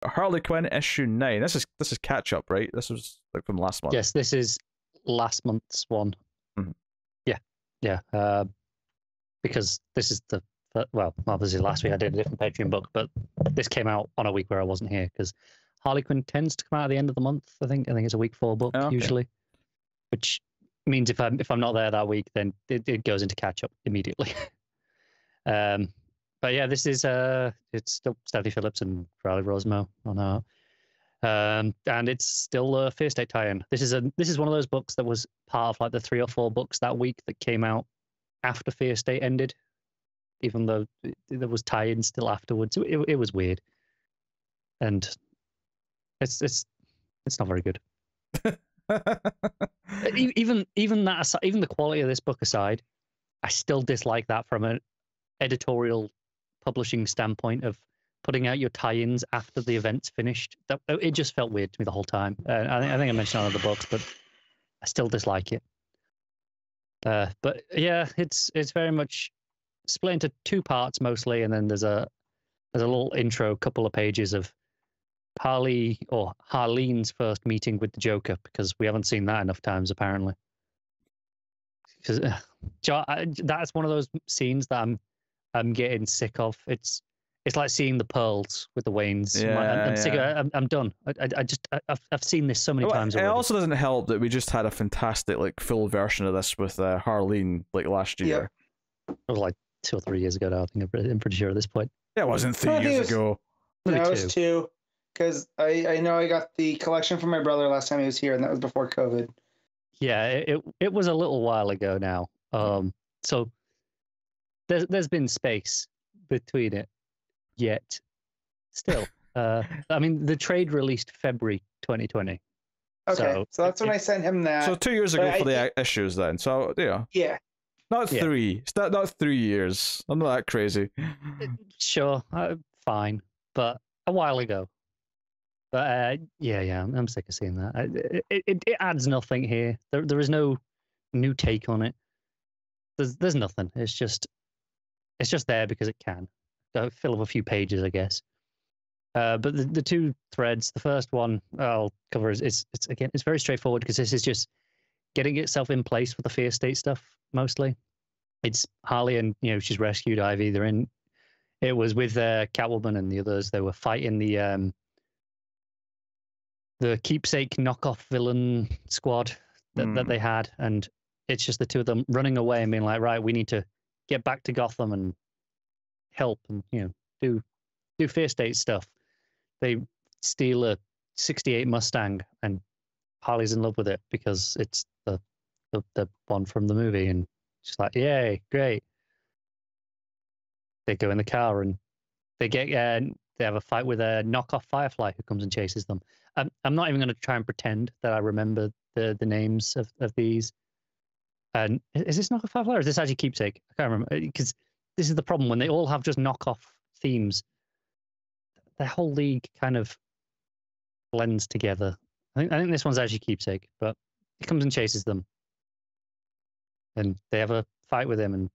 Harley Quinn issue 9. This is catch up, right? This was like from last month. Yes, this is last month's one. Mm-hmm. Yeah. Because this is well, obviously last week I did a different Patreon book, but this came out on a week where I wasn't here because Harley Quinn tends to come out at the end of the month. I think it's a week 4 book usually, which means if I'm not there that week, then it goes into catch up immediately. But yeah, this is it's still Stephanie Phillips and Riley Rosemo on art. And it's still a Fear State tie-in. This is one of those books that was part of like the 3 or 4 books that week that came out after Fear State ended, even though there was tie-in still afterwards. It was weird, and it's not very good. even that aside, even the quality of this book aside, I still dislike that from an editorial publishing standpoint of putting out your tie-ins after the event's finished. It just felt weird to me the whole time. I think I mentioned on other books, but I still dislike it. But yeah, it's very much split into 2 parts mostly, and then there's a little intro, couple of pages of Harleen's first meeting with the Joker, because we haven't seen that enough times apparently. Because that's one of those scenes that I'm getting sick of. It's like seeing the pearls with the Waynes. I'm sick of it. I'm done. I've seen this so many times already. It also doesn't help that we just had a fantastic like full version of this with Harleen like last year. It was like 2 or 3 years ago now. I think I'm pretty sure at this point. Yeah, it wasn't 3 years ago. No, it was 2. Because I know I got the collection from my brother last time he was here, and that was before COVID. Yeah, it was a little while ago now. So there's been space between it, yet still. I mean, the trade released February 2020. Okay, so that's when I sent him that. So 2 years ago for the issues then. So yeah. Yeah. Not 3. It's not 3 years. I'm not that crazy. Sure, fine, but a while ago. But yeah, I'm sick of seeing that. It adds nothing here. There is no new take on it. There's nothing. It's just there because it can. Fill up a few pages, I guess. But the 2 threads. The first one I'll cover is it's very straightforward because this is just getting itself in place for the Fear State stuff mostly. It's Harley and she's rescued Ivy. They're in. It was with Catwoman and the others. They were fighting the keepsake knockoff villain squad that they had, and it's just the 2 of them running away and being like, right, we need to get back to Gotham and help and do Fear State stuff. They steal a '68 Mustang, and Harley's in love with it because it's the one from the movie, and she's like, yay, great. They go in the car and they have a fight with a knockoff Firefly who comes and chases them. I'm not even going to try and pretend that I remember the names of these. And is this knockoff Firefly or is this actually Keepsake? I can't remember, because this is the problem when they all have just knockoff themes. The whole league kind of blends together. I think this one's actually Keepsake, but he comes and chases them, and they have a fight with him, and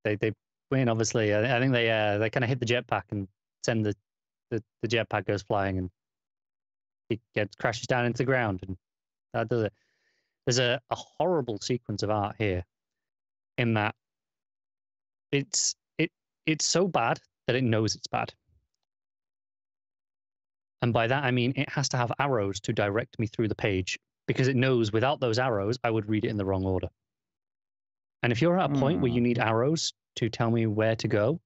they win. Obviously, I think they kind of hit the jetpack and send the jetpack goes flying, and he crashes down into the ground, and that does it. There's a horrible sequence of art here, in that it's so bad that it knows it's bad. And by that, I mean it has to have arrows to direct me through the page, because it knows without those arrows, I would read it in the wrong order. And if you're at a point where you need arrows to tell me where to go,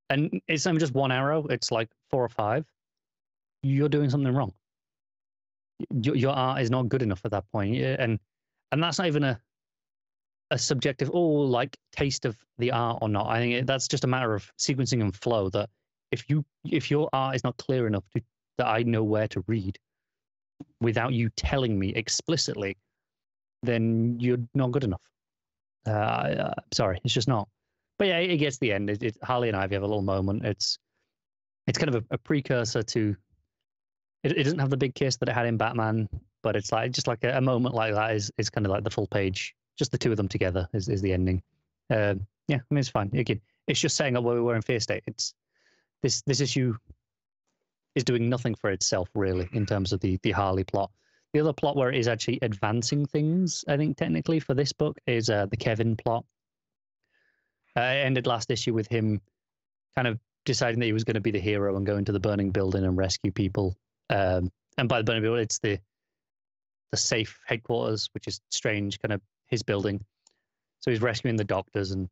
and it's not just one arrow, it's like 4 or 5, you're doing something wrong. Your art is not good enough at that point. And that's not even a subjective, like taste of the art or not. I think that's just a matter of sequencing and flow, that if your art is not clear enough that I know where to read without you telling me explicitly, then you're not good enough. Sorry, it's just not. But yeah, it gets to the end. Harley and Ivy have a little moment. It's kind of a precursor to. It doesn't have the big kiss that it had in Batman, but it's like just like a moment like that is kind of like the full page. Just the 2 of them together is the ending. Yeah, I mean it's fine. Again, it's just setting up where we were in Fear State. It's this issue is doing nothing for itself really in terms of the Harley plot. The other plot where it is actually advancing things, I think technically for this book, is the Kevin plot. It ended last issue with him kind of deciding that he was going to be the hero and go into the burning building and rescue people. And by the burning building, it's the safe headquarters, which is Strange, kind of his building. So he's rescuing the doctors, and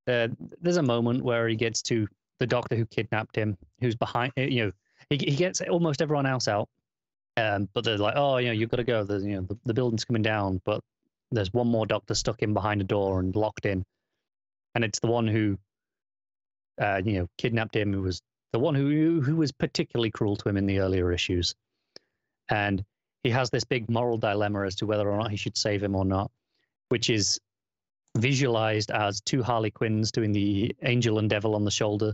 there's a moment where he gets to the doctor who kidnapped him, who's behind. He gets almost everyone else out, but they're like, oh, you've got to go. There's, the building's coming down, but there's one more doctor stuck in behind a door and locked in, and it's the one who, kidnapped him. Who was the one who was particularly cruel to him in the earlier issues, and he has this big moral dilemma as to whether or not he should save him or not, which is visualized as two Harley Quinns doing the angel and devil on the shoulder.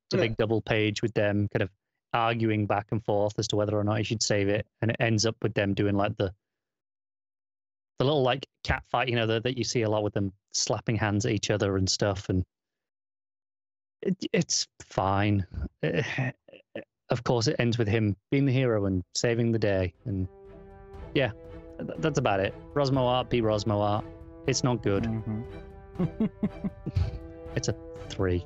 It's a big double page with them kind of arguing back and forth as to whether or not he should save it, and it ends up with them doing like the little like cat fight, that you see a lot with them slapping hands at each other and stuff, and it's fine. Of course, it ends with him being the hero and saving the day, and yeah, that's about it. Rosmo art, be Rosmo art. It's not good. Mm-hmm. It's a 3.